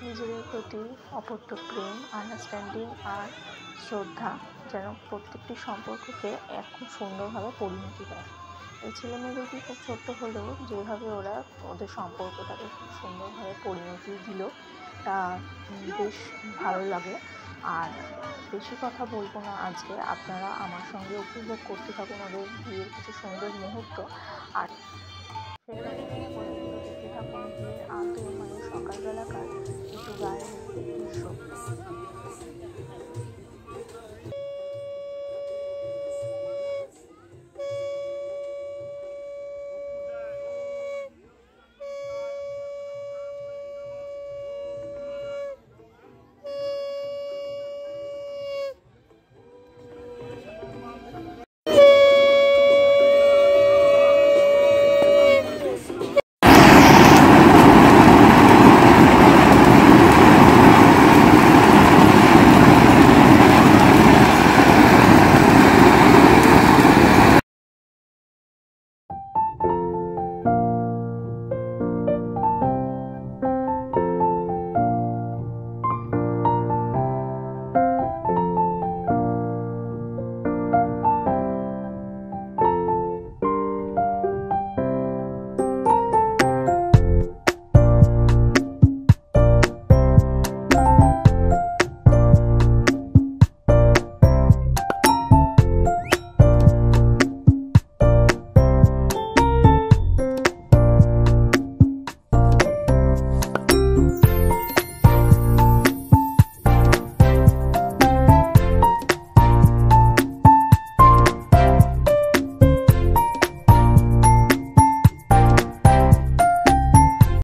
নিজেদের প্রতি অপরত প্রেম, আন্ডারস্ট্যান্ডিং আর শ্রদ্ধা যেন প্রত্যেকটি সম্পর্ককে এক খুব সুন্দরভাবে পরিণতি দেয়। এই ছেলেমেয়ে দুটি খুব ছোট্ট হলেও যেভাবে ওরা ওদের সম্পর্কটাকে খুব সুন্দরভাবে পরিণতি দিল তা বেশ ভালো লাগে। আর বেশি কথা বলবো না আজকে, আপনারা আমার সঙ্গে উপভোগ করতে থাকুন ওদের বিয়ের কিছু সুন্দর মুহূর্ত। আর সেই সঙ্গে ওদের দেখতে থাকুন বিয়ের আদর, মানে সকালবেলাকার